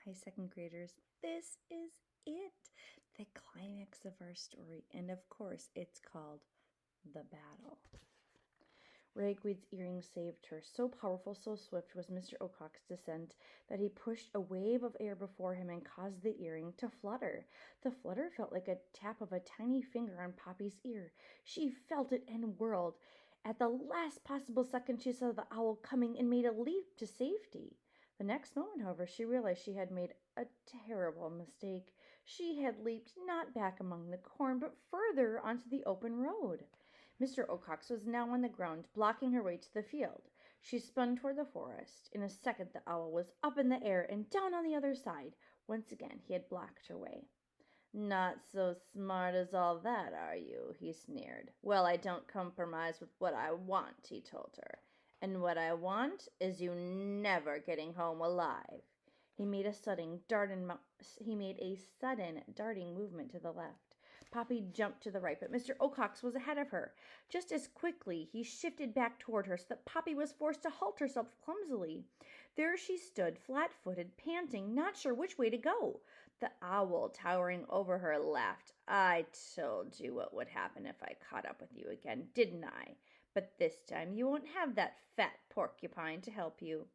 Hi, second graders. This is it, the climax of our story. And of course, it's called The Battle. Ragweed's earring saved her. So powerful, so swift was Mr. Oak's descent that he pushed a wave of air before him and caused the earring to flutter. The flutter felt like a tap of a tiny finger on Poppy's ear. She felt it and whirled. At the last possible second, she saw the owl coming and made a leap to safety. The next moment, however, she realized she had made a terrible mistake. She had leaped not back among the corn, but further onto the open road. Mr. Ocox was now on the ground, blocking her way to the field. She spun toward the forest. In a second, the owl was up in the air and down on the other side. Once again, he had blocked her way. "Not so smart as all that, are you?" he sneered. "Well, I don't compromise with what I want," he told her. "And what I want is you never getting home alive." He made a sudden darting movement to the left. Poppy jumped to the right, but Mr. Ocox was ahead of her. Just as quickly, he shifted back toward her so that Poppy was forced to halt herself clumsily. There she stood, flat-footed, panting, not sure which way to go. The owl, towering over her, laughed. "I told you what would happen if I caught up with you again, didn't I? But this time you won't have that fat porcupine to help you."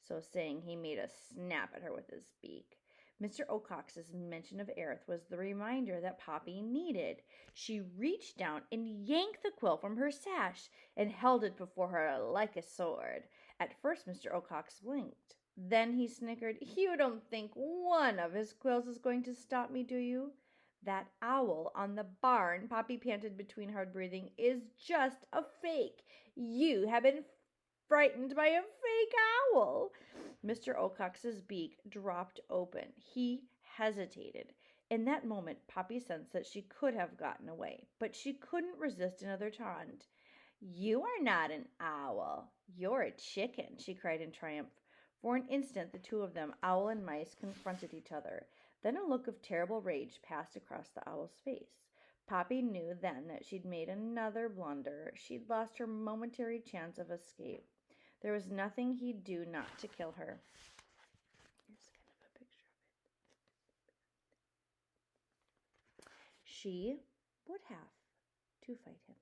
So saying, he made a snap at her with his beak. Mr. Ocox's mention of Aerith was the reminder that Poppy needed. She reached down and yanked the quill from her sash and held it before her like a sword. At first, Mr. Ocox blinked. Then he snickered. "You don't think one of his quills is going to stop me, do you?" "That owl on the barn," Poppy panted between hard breathing, "is just a fake. You have been frightened by a fake owl." Mr. Ocox's beak dropped open. He hesitated. In that moment, Poppy sensed that she could have gotten away, but she couldn't resist another taunt. "You are not an owl. You're a chicken," she cried in triumph. For an instant, the two of them, owl and mice, confronted each other. Then a look of terrible rage passed across the owl's face. Poppy knew then that she'd made another blunder. She'd lost her momentary chance of escape. There was nothing he'd do not to kill her. Here's kind of a picture of it. She would have to fight him.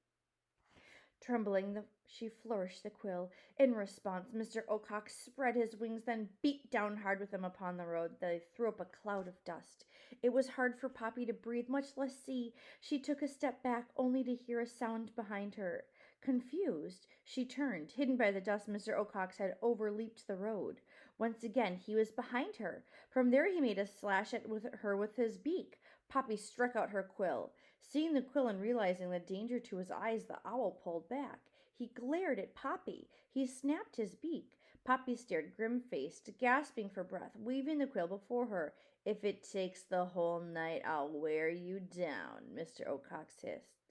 Trembling, she flourished the quill. In response, Mr. Ocox spread his wings, then beat down hard with them upon the road. They threw up a cloud of dust. It was hard for Poppy to breathe, much less see. She took a step back, only to hear a sound behind her. Confused, she turned. Hidden by the dust, Mr. Ocox had overleaped the road. Once again, he was behind her. From there, he made a slash at her with his beak. Poppy struck out her quill. Seeing the quill and realizing the danger to his eyes, the owl pulled back. He glared at Poppy. He snapped his beak. Poppy stared grim-faced, gasping for breath, waving the quill before her. "If it takes the whole night, I'll wear you down," Mr. Ocox hissed.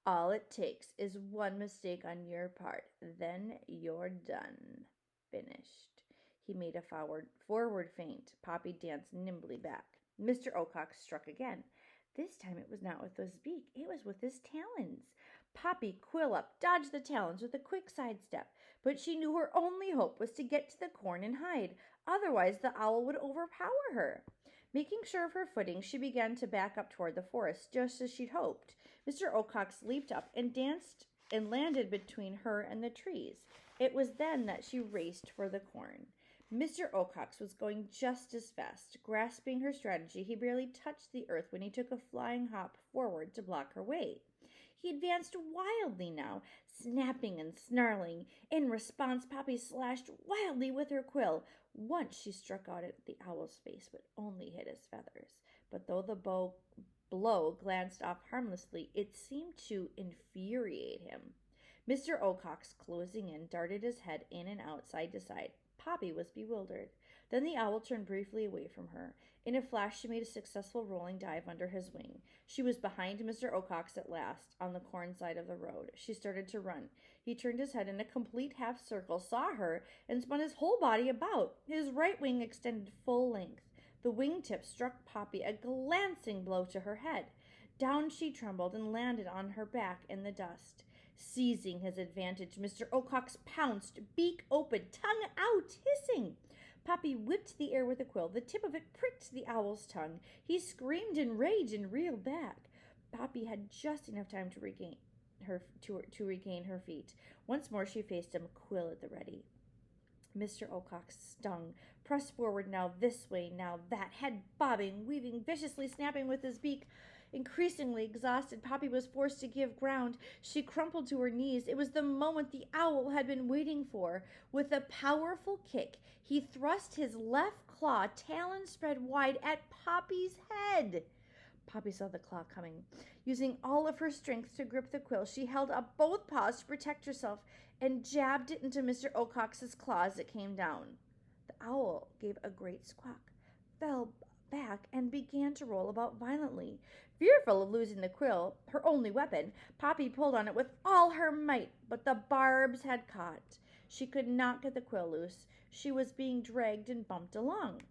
"All it takes is one mistake on your part. Then you're done. Finished." He made a forward feint. Poppy danced nimbly back. Mr. Ocox struck again. This time it was not with his beak, it was with his talons. Poppy, quill up, dodged the talons with a quick sidestep, but she knew her only hope was to get to the corn and hide. Otherwise, the owl would overpower her. Making sure of her footing, she began to back up toward the forest, just as she'd hoped. Mr. Ocox leaped up and danced and landed between her and the trees. It was then that she raced for the corn. Mr. Ocox was going just as fast. Grasping her strategy, he barely touched the earth when he took a flying hop forward to block her way. He advanced wildly now, snapping and snarling. In response, Poppy slashed wildly with her quill. Once she struck out at the owl's face, but only hit his feathers. But though the blow glanced off harmlessly, it seemed to infuriate him. Mr. Ocox, closing in, darted his head in and out, side to side. Poppy was bewildered. Then the owl turned briefly away from her. In a flash, she made a successful rolling dive under his wing. She was behind Mr. Ocox at last, on the corn side of the road. She started to run. He turned his head in a complete half circle, saw her, and spun his whole body about. His right wing extended full length. The wingtip struck Poppy a glancing blow to her head. Down she trembled and landed on her back in the dust. Seizing his advantage, Mr. Ocox pounced, beak open, tongue out, hissing. Poppy whipped the air with a quill. The tip of it pricked the owl's tongue. He screamed in rage and reeled back. Poppy had just enough time to regain her feet. Once more she faced him, quill at the ready. Mr. Oakok stung, pressed forward now this way, now that, head bobbing, weaving, viciously snapping with his beak. Increasingly exhausted, Poppy was forced to give ground. She crumpled to her knees. It was the moment the owl had been waiting for. With a powerful kick, he thrust his left claw, talon spread wide, at Poppy's head. Poppy saw the claw coming. Using all of her strength to grip the quill, she held up both paws to protect herself and jabbed it into Mr. Oakok's claw as it came down. The owl gave a great squawk, fell back, and began to roll about violently. Fearful of losing the quill, her only weapon, Poppy pulled on it with all her might, but the barbs had caught. She could not get the quill loose. She was being dragged and bumped along.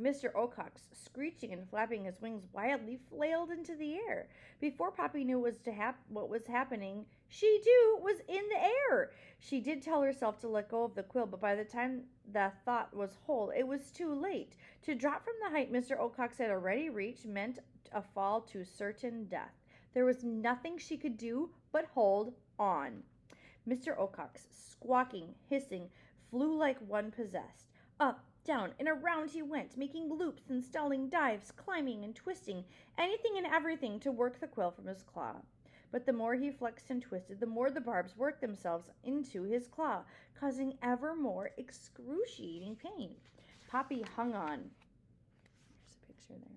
Mr. Oakok, screeching and flapping his wings wildly, flailed into the air. Before Poppy knew what was happening, she, too, was in the air. She did tell herself to let go of the quill, but by the time the thought was whole, it was too late. To drop from the height Mr. Oakok had already reached meant a fall to certain death. There was nothing she could do but hold on. Mr. Oakok, squawking, hissing, flew like one possessed. Up, down, and around he went, making loops and stalling dives, climbing and twisting, anything and everything to work the quill from his claw. But the more he flexed and twisted, the more the barbs worked themselves into his claw, causing ever more excruciating pain. Poppy hung on. There's a picture there.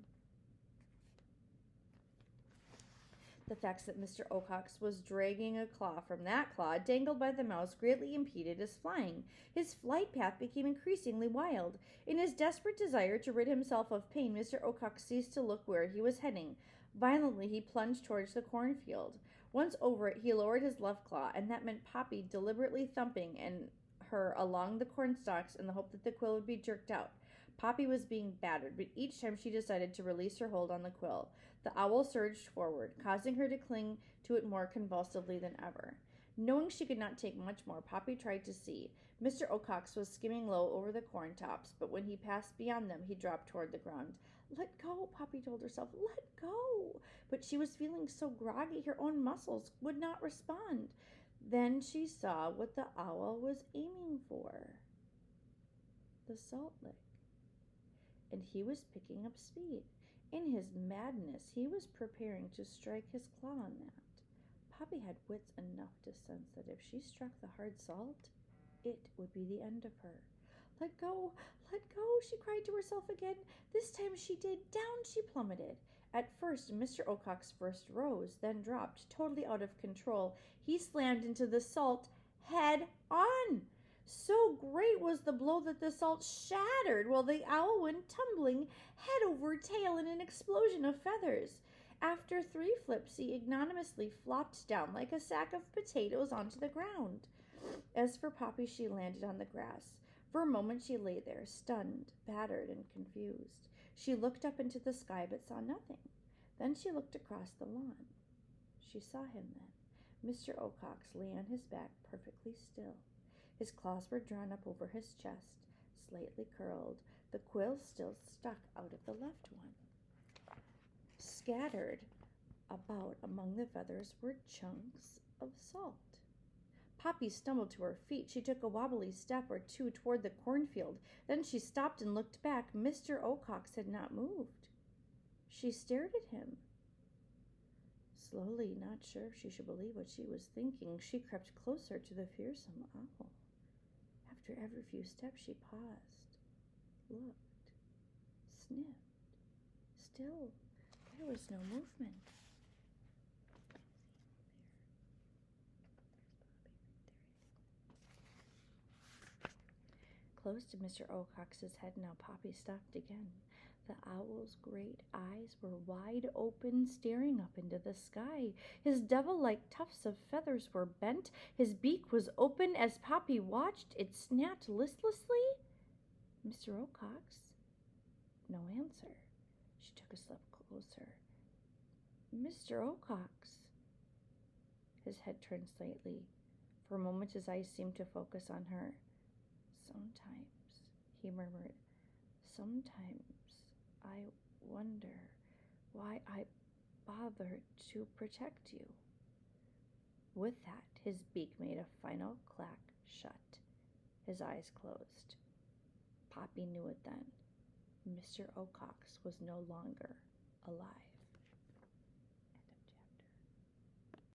The fact that Mr. Oakok was dragging a claw from that claw dangled by the mouse greatly impeded his flying. His flight path became increasingly wild. In his desperate desire to rid himself of pain, Mr. Oakok ceased to look where he was heading. Violently, he plunged towards the cornfield. Once over it, he lowered his left claw, and that meant Poppy deliberately thumping her along the corn stalks in the hope that the quill would be jerked out. Poppy was being battered, but each time she decided to release her hold on the quill. The owl surged forward, causing her to cling to it more convulsively than ever. Knowing she could not take much more, Poppy tried to see. Mr. Oakok was skimming low over the corn tops, but when he passed beyond them, he dropped toward the ground. Let go, Poppy told herself. Let go. But she was feeling so groggy, her own muscles would not respond. Then she saw what the owl was aiming for. The salt lick. And he was picking up speed. In his madness, he was preparing to strike his claw on that. Poppy had wits enough to sense that if she struck the hard salt, it would be the end of her. Let go, she cried to herself again. This time she did. Down she plummeted. At first, Mr. Oakok first rose, then dropped, totally out of control. He slammed into the salt head on. So great was the blow that the salt shattered while the owl went tumbling head over tail in an explosion of feathers. After 3 flips, he ignominiously flopped down like a sack of potatoes onto the ground. As for Poppy, she landed on the grass. For a moment she lay there, stunned, battered, and confused. She looked up into the sky but saw nothing. Then she looked across the lawn. She saw him then. Mr. Oakok lay on his back, perfectly still. His claws were drawn up over his chest, slightly curled, the quill still stuck out of the left one. Scattered about among the feathers were chunks of salt. Poppy stumbled to her feet. She took a wobbly step or two toward the cornfield. Then she stopped and looked back. Mr. Oakok had not moved. She stared at him. Slowly, not sure if she should believe what she was thinking, she crept closer to the fearsome owl. After every few steps she paused, looked, sniffed. Still, there was no movement. Close to Mr. Oakok's head now, Poppy stopped again. The owl's great eyes were wide open, staring up into the sky. His devil-like tufts of feathers were bent. His beak was open. As Poppy watched, it snapped listlessly. Mr. Oakok's? No answer. She took a step closer. Mr. Oakok's? His head turned slightly. For a moment his eyes seemed to focus on her. Sometimes he murmured. Sometimes I wonder why I bothered to protect you. With that, his beak made a final clack shut. His eyes closed. Poppy knew it then. Mr. Ocox was no longer alive.